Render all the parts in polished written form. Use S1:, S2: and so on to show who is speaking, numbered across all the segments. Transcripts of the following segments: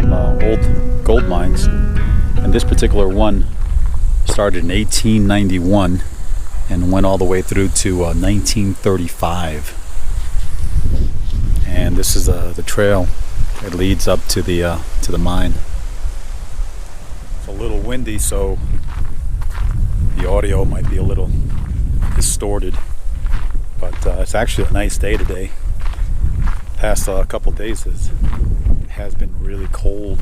S1: some old gold mines, and this particular one started in 1891 and went all the way through to 1935. And this is the trail that leads up to the mine. It's a little windy, so the audio might be a little distorted, but it's actually a nice day today. Past couple days it has been really cold,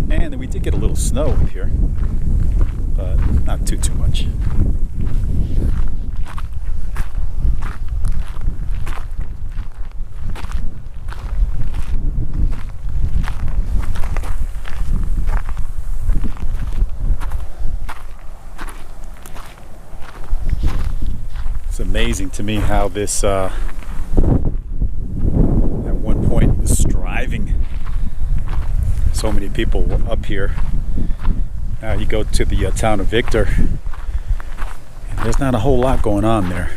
S1: and we did get a little snow up here, but not too much. It's amazing to me how this at one point was striving. So many people up here. Now you go to the town of Victor, and there's not a whole lot going on there.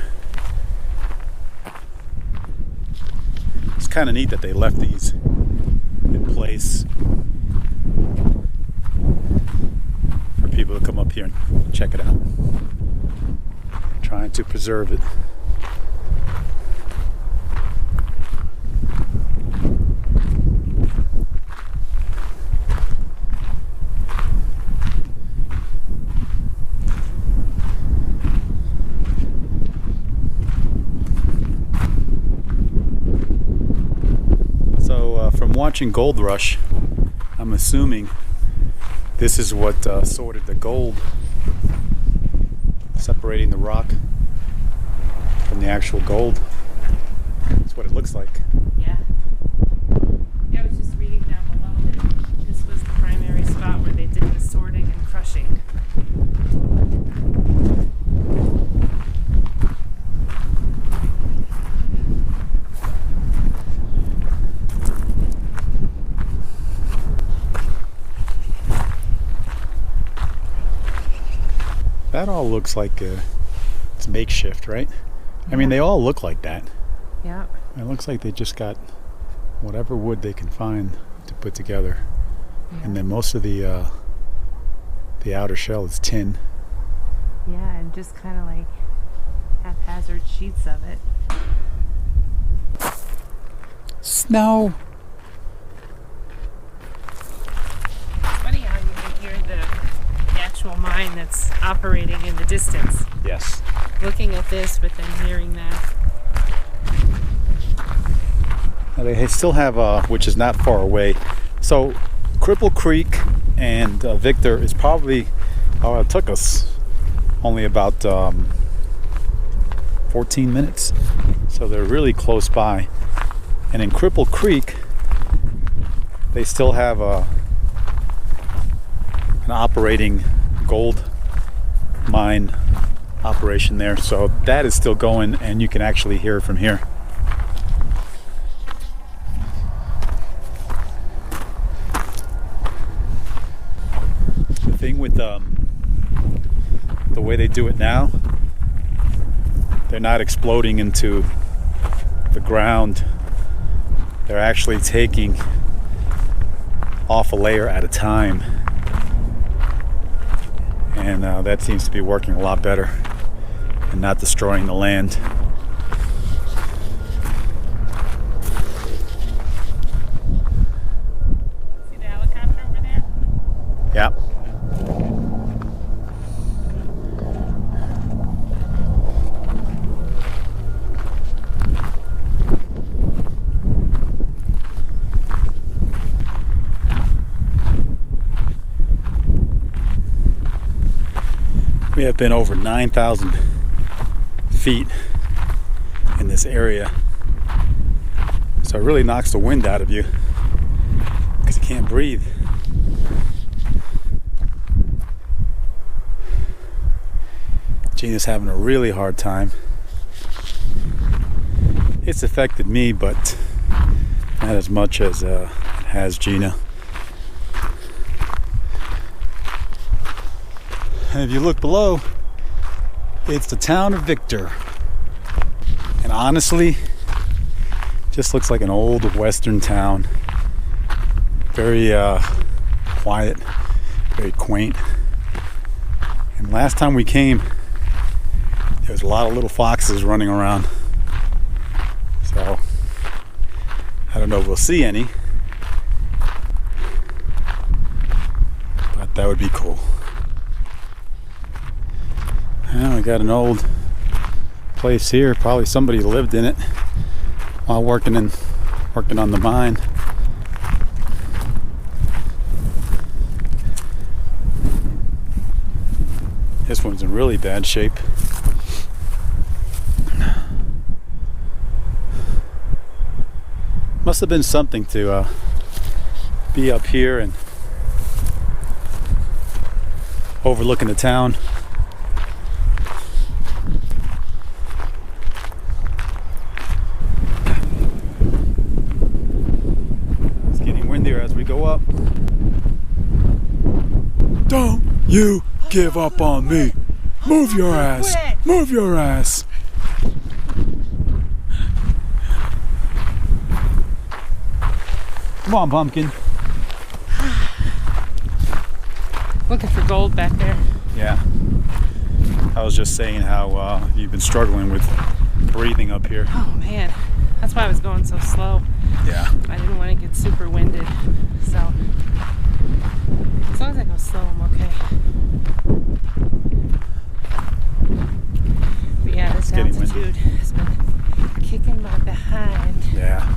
S1: It's kind of neat that they left these in place for people to come up here and check it out. Trying to preserve it. So from watching Gold Rush, I'm assuming this is what sorted the gold, separating the rock from the actual gold. That's what it looks like.
S2: Yeah. I was just reading down below that this was the primary spot where they did the sorting and crushing.
S1: That all looks like it's makeshift, right? I mean, they all look like that.
S2: Yeah.
S1: It looks like they just got whatever wood they can find to put together.
S2: Yeah.
S1: And then most of the outer shell is tin.
S2: Yeah, and just kind of like haphazard sheets of it.
S1: Snow.
S2: It's funny how you can hear the actual mine that's operating in the distance.
S1: Yes.
S2: Looking at this, but then hearing that.
S1: Now they still have, which is not far away. So Cripple Creek and Victor is probably, it took us only about 14 minutes. So they're really close by. And in Cripple Creek, they still have an operating gold mine operation there, so that is still going, and you can actually hear it from here. The thing with the way they do it now, they're not exploding into the ground. They're actually taking off a layer at a time, and that seems to be working a lot better and not destroying the land.
S2: See the helicopter over there?
S1: Yeah. We have been over 9,000 feet in this area, so it really knocks the wind out of you because you can't breathe. Gina's having a really hard time. It's affected me, but not as much as it has Gina. And if you look below, it's the town of Victor. And honestly, just looks like an old western town. Very quiet, very quaint. And last time we came, there was a lot of little foxes running around. So I don't know if we'll see any, but that would be cool. Well, we got an old place here. Probably somebody lived in it while working on the mine. This one's in really bad shape. Must have been something to be up here and overlooking the town. It's getting windier as we go up. Don't you give up on me. Move your ass. Move your ass. Come on, pumpkin.
S2: Looking for gold back there.
S1: Yeah. I was just saying how you've been struggling with breathing up here.
S2: Oh man, that's why I was going so slow.
S1: Yeah.
S2: I didn't want to get super winded, so as long as I go slow, I'm okay. But yeah, this altitude has been kicking my behind.
S1: Yeah.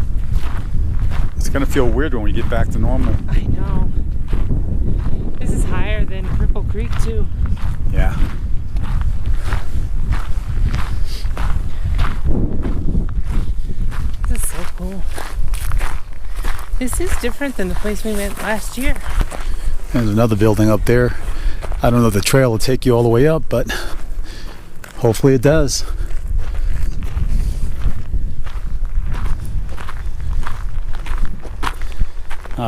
S1: It's gonna feel weird when we get back to normal.
S2: I know. This is higher than Cripple Creek too.
S1: Yeah.
S2: This is so cool. This is different than the place we went last year.
S1: There's another building up there. I don't know if the trail will take you all the way up, but hopefully it does.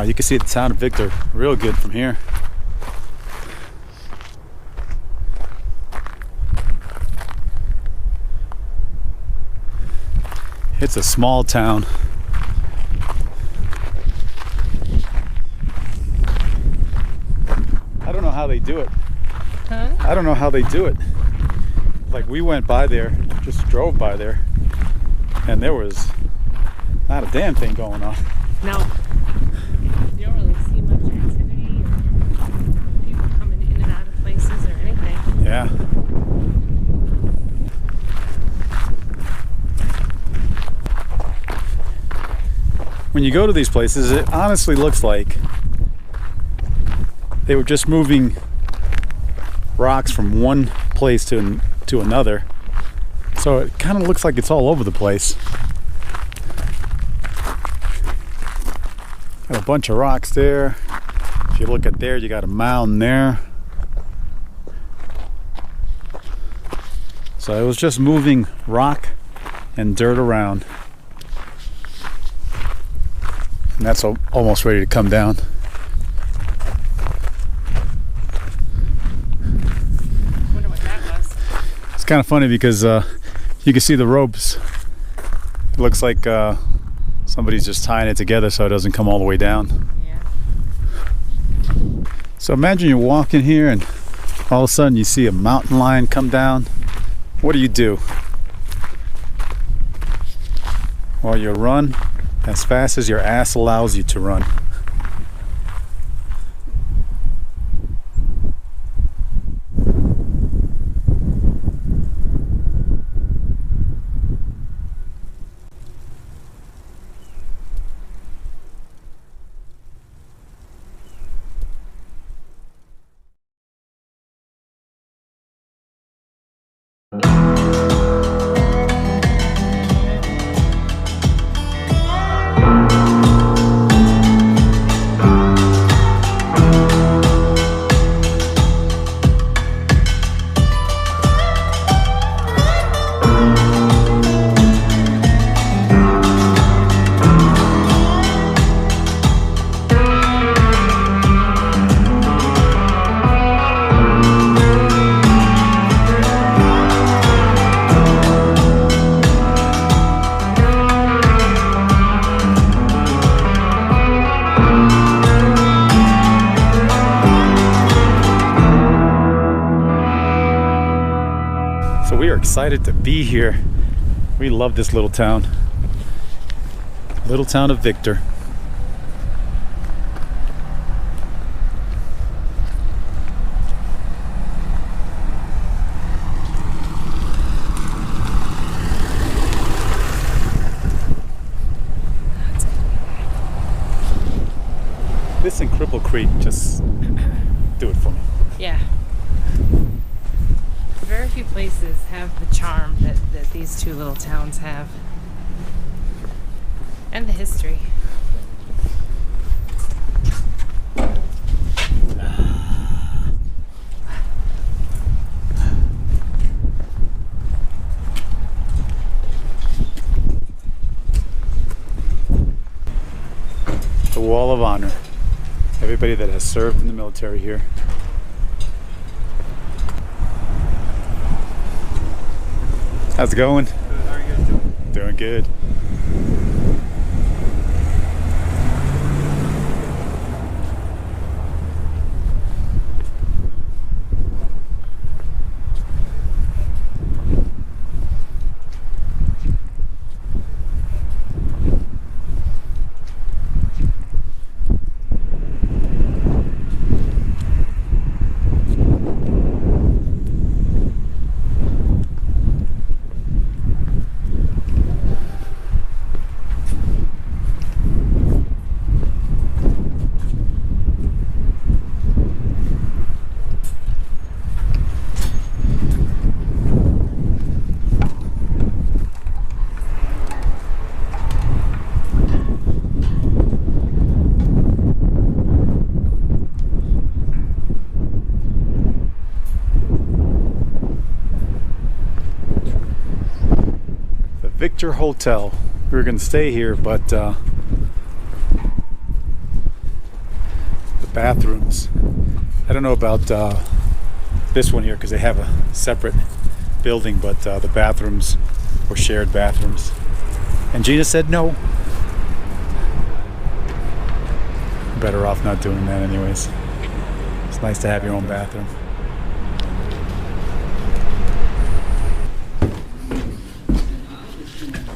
S1: You can see the town of Victor real good from here. It's a small town. I don't know how they do it.
S2: Huh?
S1: I don't know how they do it. Like, we went by there, just drove by there, and there was not a damn thing going on.
S2: No. You don't really see much activity or people coming in and out of places or anything.
S1: Yeah. When you go to these places, it honestly looks like they were just moving rocks from one place to another. So it kind of looks like it's all over the place. Got a bunch of rocks there. If you look at there, you got a mound there. So it was just moving rock and dirt around. And that's almost ready to come down.
S2: Wonder what that was.
S1: It's kind of funny because you can see the ropes. It looks like somebody's just tying it together so it doesn't come all the way down.
S2: Yeah.
S1: So imagine you're walking here and all of a sudden you see a mountain lion come down. What do? Well, you run as fast as your ass allows you to run. excited to be here. We love this little town. Little town of Victor. This and Cripple Creek, just do it for me.
S2: Yeah. Very few places have the charm that these two little towns have. And the history.
S1: The Wall of Honor. Everybody that has served in the military here. How's it going?
S3: Good. How are you guys doing?
S1: Doing good. Victor Hotel. We were going to stay here, but the bathrooms. I don't know about this one here because they have a separate building, but the bathrooms were shared bathrooms. And Gina said no. Better off not doing that anyways. It's nice to have your own bathroom.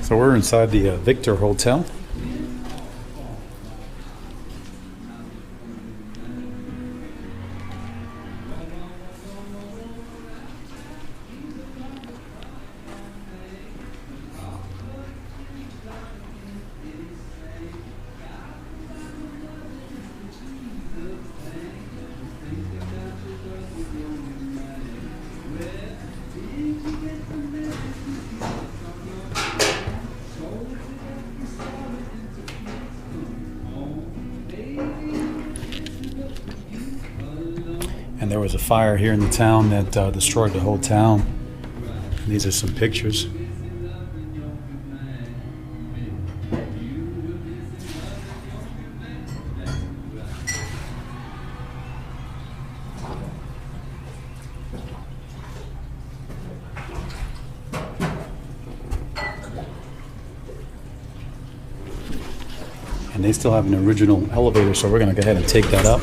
S1: So we're inside the Victor Hotel. And there was a fire here in the town that destroyed the whole town. And these are some pictures. And they still have an original elevator, so we're going to go ahead and take that up.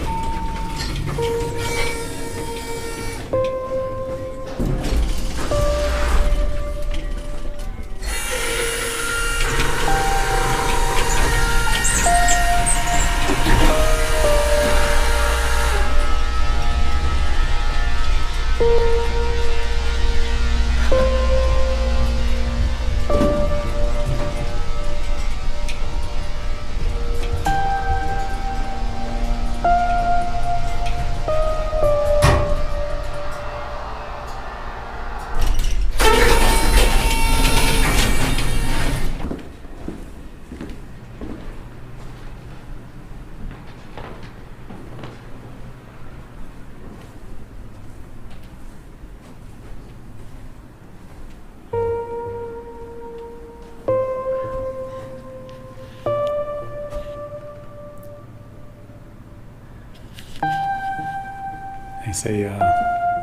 S1: They say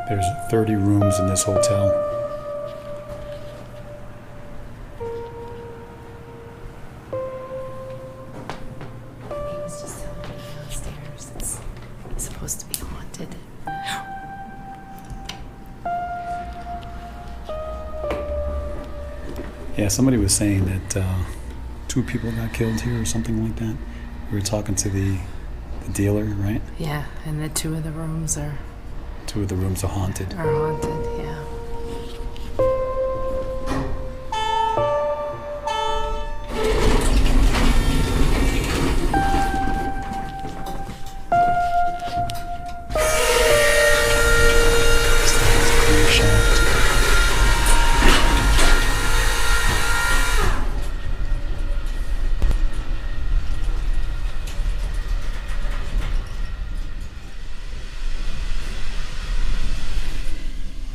S1: there's 30 rooms in this hotel.
S2: He was just telling me downstairs it's supposed to be haunted.
S1: Yeah, somebody was saying that 2 people got killed here or something like that. We were talking to the dealer, right?
S2: Yeah, and the 2 of the rooms are
S1: 2 of the rooms are haunted.
S2: haunted, yeah.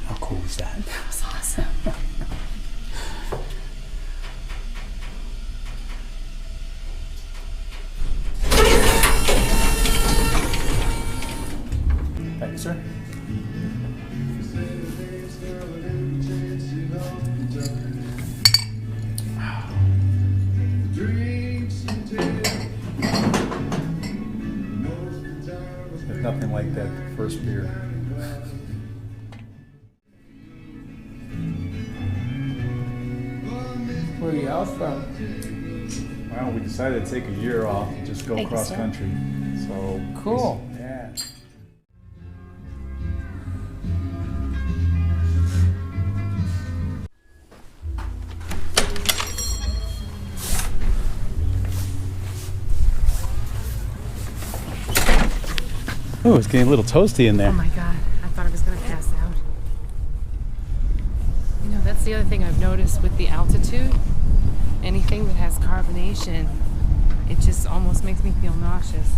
S1: How cool is that?
S2: That was awesome.
S1: Thank you, sir. There's nothing like that first beer.
S3: Where are y'all from?
S1: Well, we decided to take a year off, just go
S2: Thank you,
S1: cross
S2: sir.
S1: country. So
S3: Cool.
S1: Yeah. Oh, it's getting a little toasty in there.
S2: Oh my god, I thought I was gonna pass out. You know, that's the other thing I've noticed with the altitude. Anything that has carbonation, it just almost makes me feel nauseous.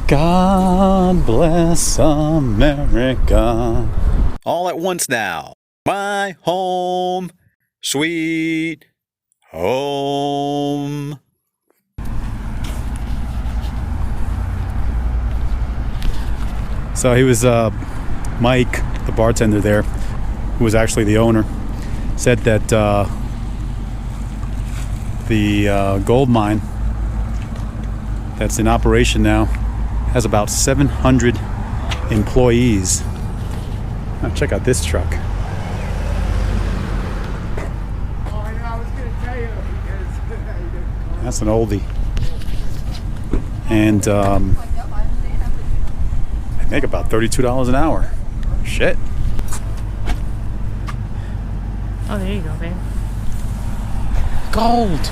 S1: God bless America. All at once now. My home, sweet home. So he was Mike, the bartender there, who was actually the owner, said that the gold mine that's in operation now has about 700 employees. Now check out this truck.
S3: Oh, I know, I was going to tell you because
S1: That's an oldie. And they make about $32 an hour. Shit.
S2: Oh, there you go, babe.
S1: Gold.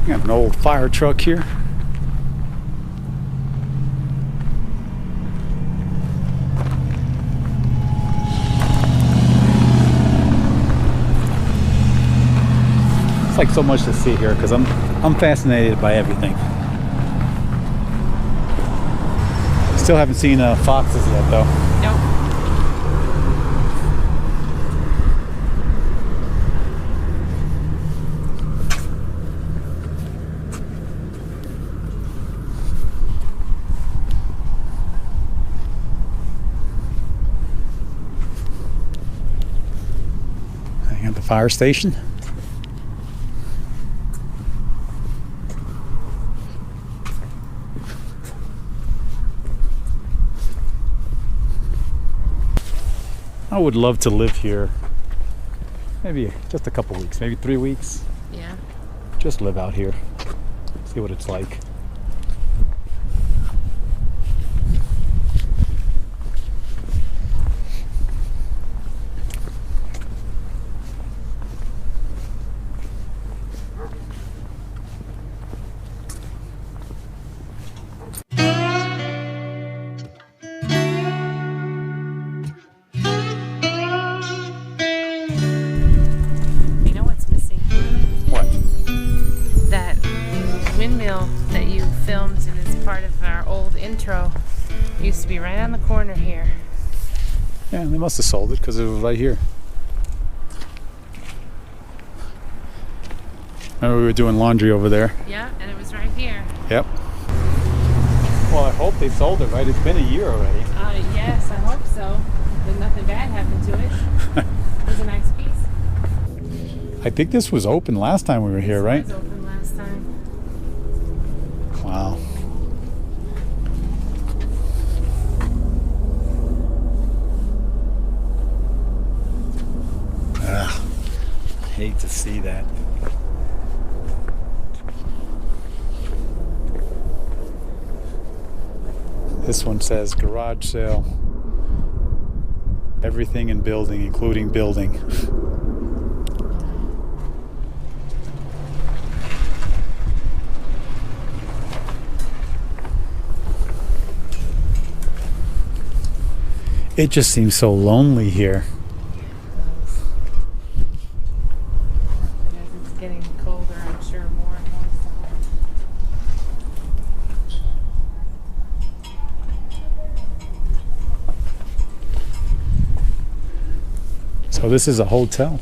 S1: Got an old fire truck here. It's like so much to see here because I'm fascinated by everything. Still haven't seen foxes yet though.
S2: Nope.
S1: At the fire station. I would love to live here. Maybe just a couple weeks, maybe 3 weeks.
S2: Yeah.
S1: Just live out here. See what it's like.
S2: You know what's missing?
S1: What?
S2: That windmill that you filmed and is part of our old intro used to be right on the corner here.
S1: Yeah, they must have sold it because it was right here. Remember we were doing laundry over there?
S2: Yeah, and it was right here.
S1: Yep. Well, I hope they sold it, right? It's been a year already.
S2: Yes, I hope so. Then nothing bad happened to it. It was a nice piece.
S1: I think this was open last time we were here, right?
S2: It was open last time.
S1: Wow. Ugh, I hate to see that. This one says garage sale. Everything in building, including building. It just seems so lonely here.
S2: As it's getting colder, I'm sure more and more so.
S1: So this is a hotel.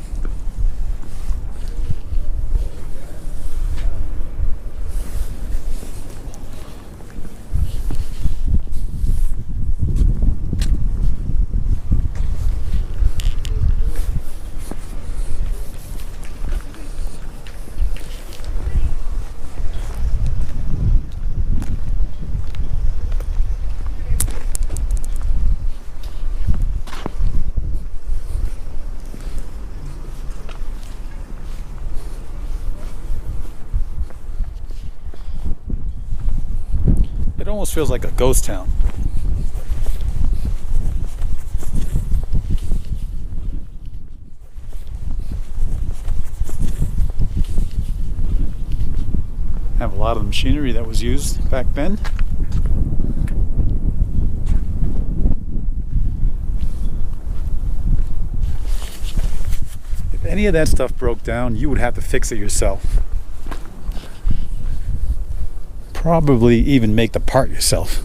S1: It almost feels like a ghost town. Have a lot of the machinery that was used back then. If any of that stuff broke down, you would have to fix it yourself. Probably even make the part yourself.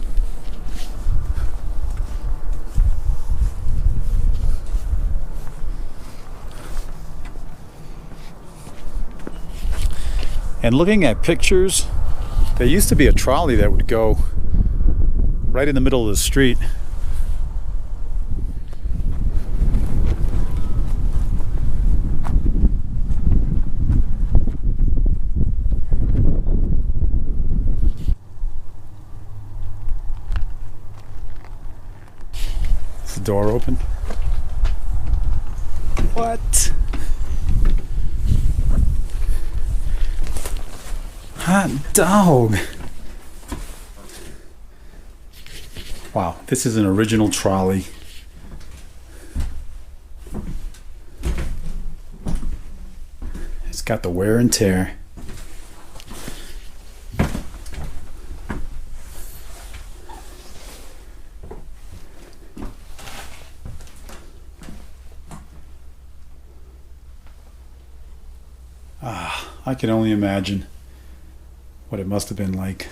S1: And looking at pictures, there used to be a trolley that would go right in the middle of the street. Is the door open? What? Hot dog. Wow, this is an original trolley. It's got the wear and tear. I can only imagine what it must have been like.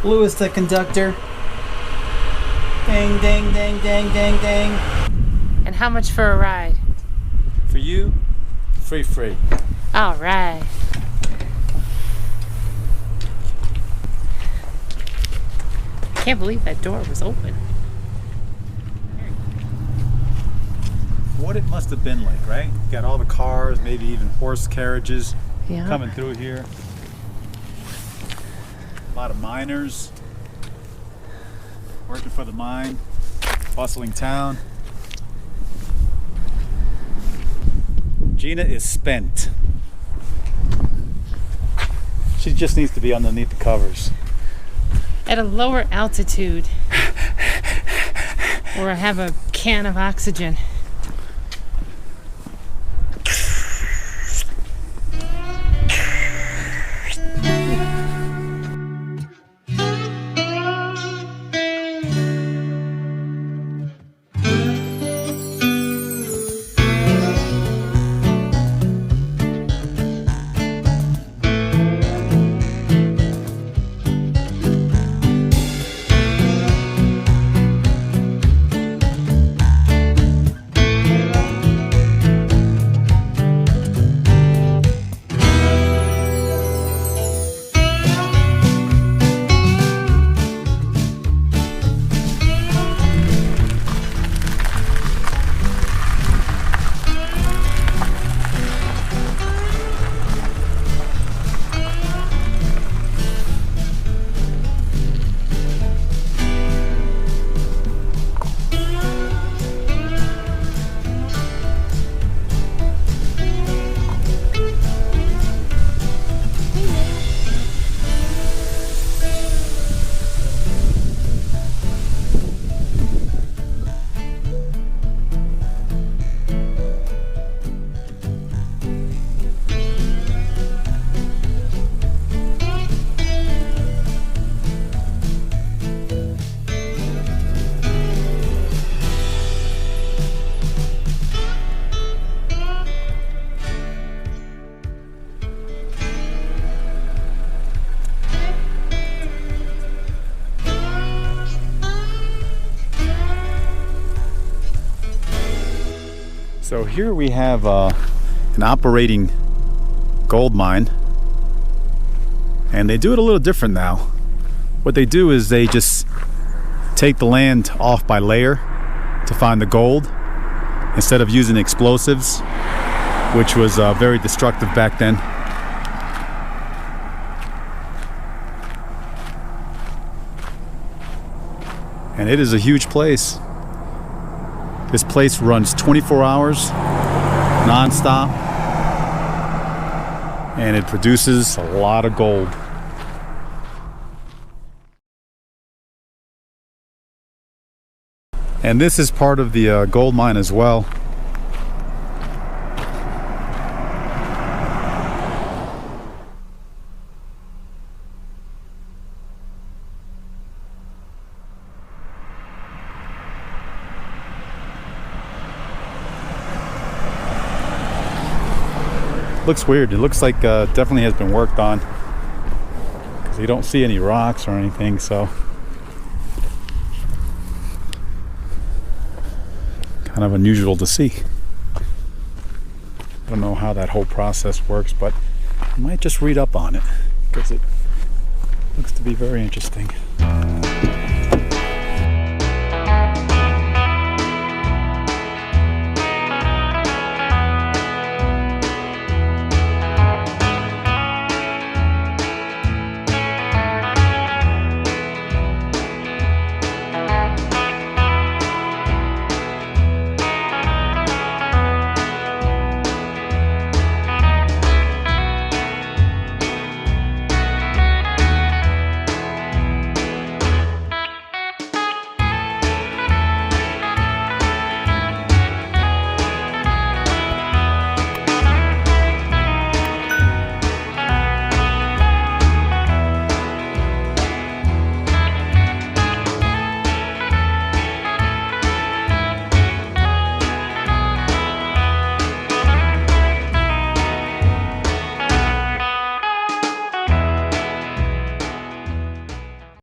S4: Lewis the conductor. Ding, ding, ding, ding, ding, ding.
S2: And how much for a ride?
S1: For you, free.
S2: All right. Can't believe that door was open.
S1: What it must have been like, right? Got all the cars, maybe even horse carriages
S2: Yeah.
S1: coming through here. A lot of miners working for the mine. Bustling town. Gina is spent. She just needs to be underneath the covers.
S2: At a lower altitude. Or have a can of oxygen.
S1: So here we have an operating gold mine, and they do it a little different now. What they do is they just take the land off by layer to find the gold instead of using explosives, which was very destructive back then. And it is a huge place. This place runs 24 hours non-stop, and it produces a lot of gold. And this is part of the gold mine as well. Looks weird. It looks like definitely has been worked on, because you don't see any rocks or anything, so kind of unusual to see. I don't know how that whole process works, but I might just read up on it because it looks to be very interesting.